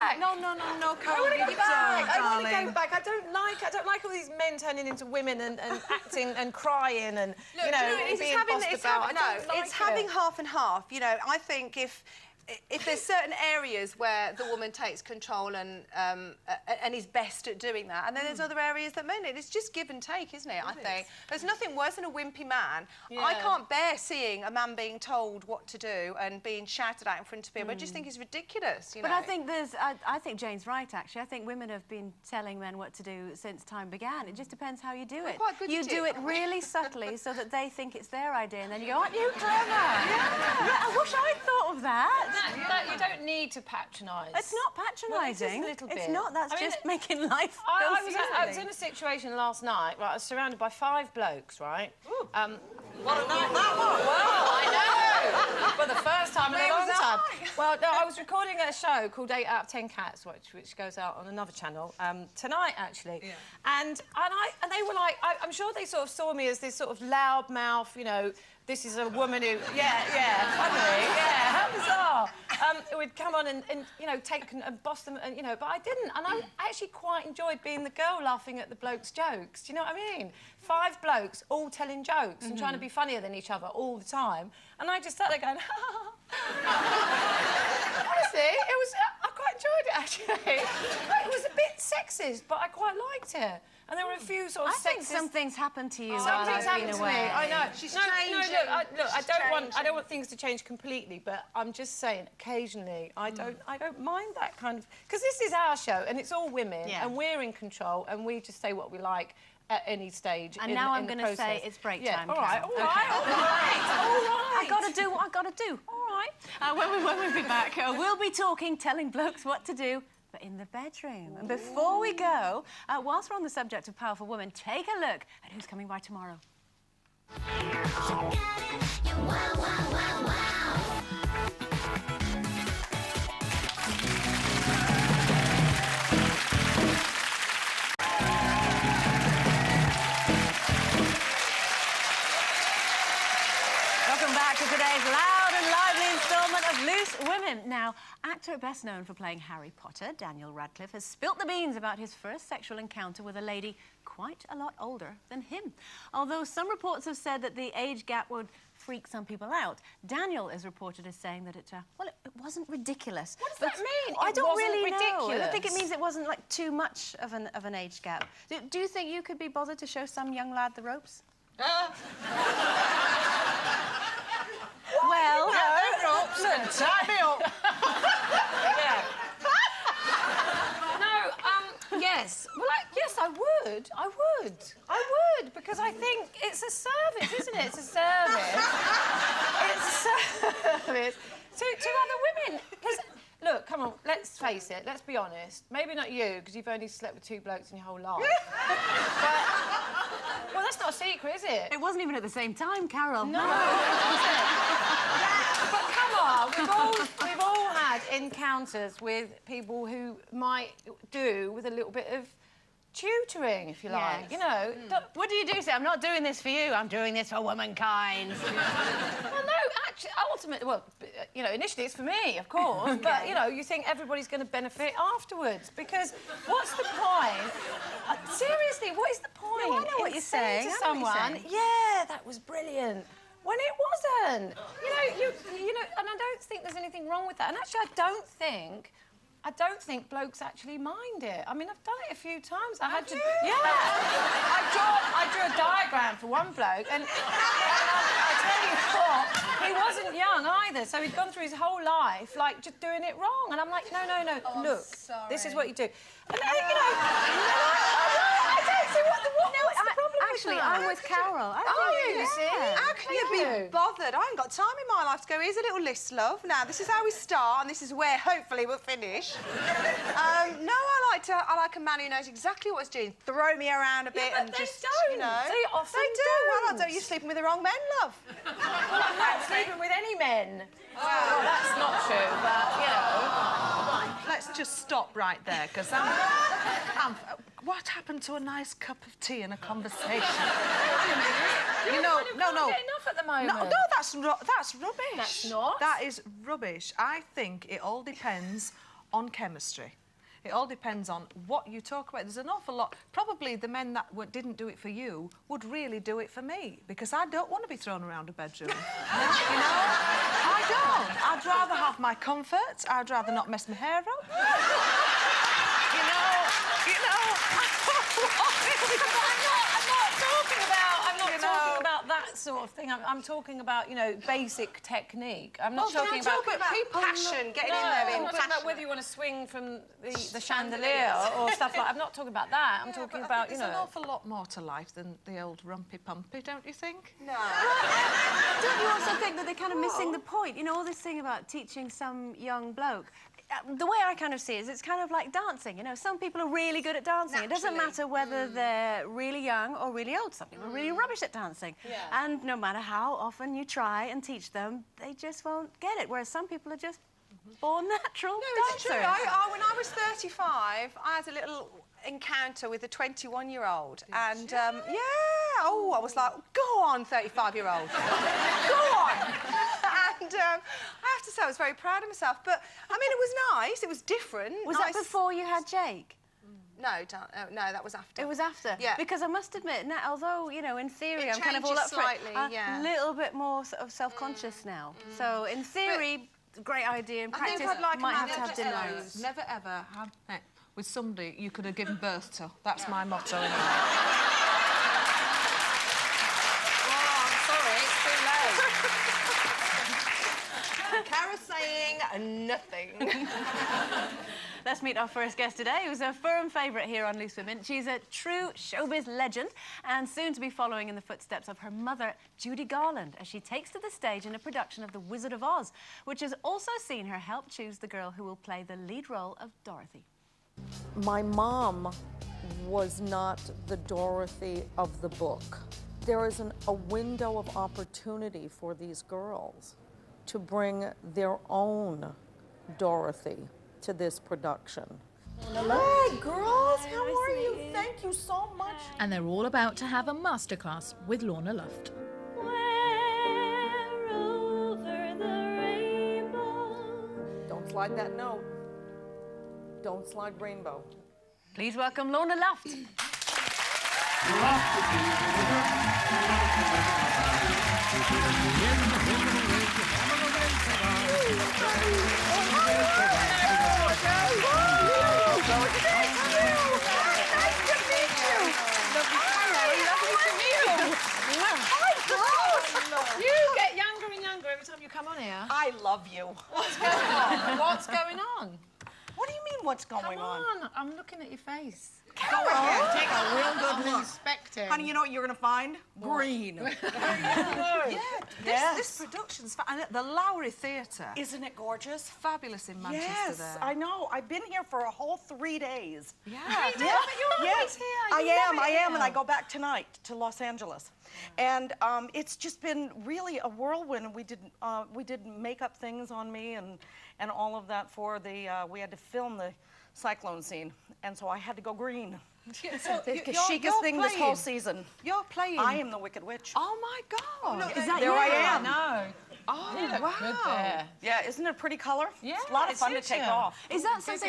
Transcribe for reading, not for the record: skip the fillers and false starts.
No, Carol, I want to go back. I want to darling. go back. I don't like all these men turning into women and acting and crying and Look, being bossed about. It's having half and half. You know, I think if there's certain areas where the woman takes control and is best at doing that, and then there's other areas that men need. It's just give and take, isn't it? I think there's nothing worse than a wimpy man. Yeah. I can't bear seeing a man being told what to do and being shouted at in front of people. I just think it's ridiculous. You know? But I think I think Jane's right. Actually, I think women have been telling men what to do since time began. It just depends how you do it. Quite good you at do it. it really subtly so that they think it's their idea, and then you go, "Aren't you clever?" Yeah, I wish I'd thought of that. That you don't need to patronise. It's not patronising. Well, it is a little bit. It's not. That's just making life go I was in a situation last night, right, I was surrounded by 5 blokes, right? What a night that was! Well, I know! For the first time in a long time. Like? Well, no, I was recording a show called 8 out of 10 Cats, which goes out on another channel tonight, actually. Yeah. And they were like, I'm sure they sort of saw me as this sort of loud mouth, you know, this is a woman who, funny, how bizarre. Who would come on and you know, take and boss them, and, you know, but I didn't. And I actually quite enjoyed being the girl laughing at the blokes' jokes. Do you know what I mean? 5 blokes all telling jokes and trying to be funnier than each other all the time. And I just sat there going, honestly, I quite enjoyed it, actually. It was a bit sexist, but I quite liked it. And there were a few sort of sexist... I think something's happened to you. Something's happened to me. I know. She's changing. Look, I don't want things to change completely, but I'm just saying, occasionally, I don't mind that kind of... Because this is our show, and it's all women, and we're in control, and we just say what we like at any stage. And now I'm going to say it's break time. All right. I got to do what I got to do. All right. When we be back, we'll be talking, telling blokes what to do, but in the bedroom. And before we go, whilst we're on the subject of powerful women, take a look at who's coming by tomorrow. Welcome back to today's loud and lively instalment of Loose Women. Now, actor best known for playing Harry Potter, Daniel Radcliffe, has spilt the beans about his first sexual encounter with a lady quite a lot older than him. Although some reports have said that the age gap would freak some people out, Daniel is reported as saying that it wasn't ridiculous. What does that mean? I don't really know. Ridiculous. I think it means it wasn't, like, too much of an age gap. Do you think you could be bothered to show some young lad the ropes? Well, ropes and tie me up. Yes. Well, yes, I would, because I think it's a service, isn't it? It's a service. It's a service to other women. Because, look, come on, let's face it, let's be honest. Maybe not you, because you've only slept with 2 blokes in your whole life. But, well, that's not a secret, is it? It wasn't even at the same time, Carol. No. But come on, we've all had encounters with people who might do with a little bit of tutoring, if you like. Yes. You know. What do you do? Say, I'm not doing this for you. I'm doing this for womankind. Well, no, actually, ultimately, well, you know, initially it's for me, of course. Okay. But you know, you think everybody's going to benefit afterwards because what's the point? Seriously, what is the point? No, I know what you're saying. To someone, yeah, that was brilliant. When it wasn't. You know, and I don't think there's anything wrong with that. And actually, I don't think blokes actually mind it. I mean, I've done it a few times. I had to... Yeah. I drew a diagram for one bloke, and I tell you what, he wasn't young either, so he'd gone through his whole life, like, just doing it wrong. And I'm like, no, look, this is what you do. And, you know... I don't see what the problem is. Actually, I'm with Carol. How can you be bothered? I ain't got time in my life to go, here's a little list, love. Now, this is how we start, and this is where, hopefully, we'll finish. No, I like a man who knows exactly what he's doing. Throw me around a bit and just, you know... They often do. Well, don't you sleeping with the wrong men, love? Well, I'm not sleeping with any men. Well, that's not true, but, you know... Let's just stop right there, because what happened to a nice cup of tea and a conversation? You know, no. Get enough at the moment. No, that's rubbish. That's not. That is rubbish. I think it all depends on chemistry. It all depends on what you talk about. There's an awful lot. Probably the men that didn't do it for you would really do it for me, because I don't want to be thrown around a bedroom. You know? I don't. I'd rather have my comfort. I'd rather not mess my hair up. You know. I'm not talking about that sort of thing. I'm talking about, you know, basic technique. I'm not talking about passion, getting in there. I'm not talking about whether you want to swing from the chandelier or stuff like. I'm not talking about that. I'm talking about, you know. There's an awful lot more to life than the old rumpy-pumpy, don't you think? No. Don't you also think that they're kind of missing the point? You know, all this thing about teaching some young bloke. The way I kind of see it is it's kind of like dancing, you know. Some people are really good at dancing. It doesn't matter whether they're really young or really old. Some people are really rubbish at dancing. Yeah. And no matter how often you try and teach them, they just won't get it. Whereas some people are just born natural dancers. It's true. When I was 35, I had a little encounter with a 21-year-old. And, I was like, go on, 35-year-old. Go on. And I have to say, I was very proud of myself. But, I mean, it was nice. It was different. Was that before you had Jake? No, that was after. It was after? Yeah. Because I must admit, now, although, you know, in theory, I'm kind of changes all up for it, slightly, a little bit more sort of self-conscious now. So, in theory, great idea. In practice, I'd like might a have to have man dinner. Never, ever have sex with somebody you could have given birth to. That's my motto, anyway. Oh, I'm sorry, it's too late. Cara's saying nothing. Let's meet our first guest today, who's a firm favourite here on Loose Women. She's a true showbiz legend and soon to be following in the footsteps of her mother, Judy Garland, as she takes to the stage in a production of The Wizard of Oz, which has also seen her help choose the girl who will play the lead role of Dorothy. My mom was not the Dorothy of the book. There is a window of opportunity for these girls to bring their own Dorothy to this production. Hey, girls, how are you? Thank you so much. And they're all about to have a masterclass with Lorna Luft. Don't slide that note. Don't slide rainbow. Please welcome Lorna Luft. You get younger and younger every time you come on here. I love you. What's going on? What's going on? What do you mean, what's going Come on, I'm looking at your face. Go ahead, take a real good look. Inspect it. Honey, you know what you're going to find? Green. This production's and at the Lowry Theatre. Isn't it gorgeous? Fabulous in Manchester. Yes, there. I know. I've been here for a whole 3 days. Yeah. But you're always here. I am, and I go back tonight to Los Angeles. And it's just been really a whirlwind. We did makeup things on me and all of that for the, we had to film the cyclone scene. And so I had to go green. So the chicest thing this whole season. You're playing. I am the Wicked Witch. Oh my God! No, Is that there you? I am. No. Oh You look wow! good there. Yeah, isn't it a pretty color? Yeah, It's a lot of fun to take off. Is that something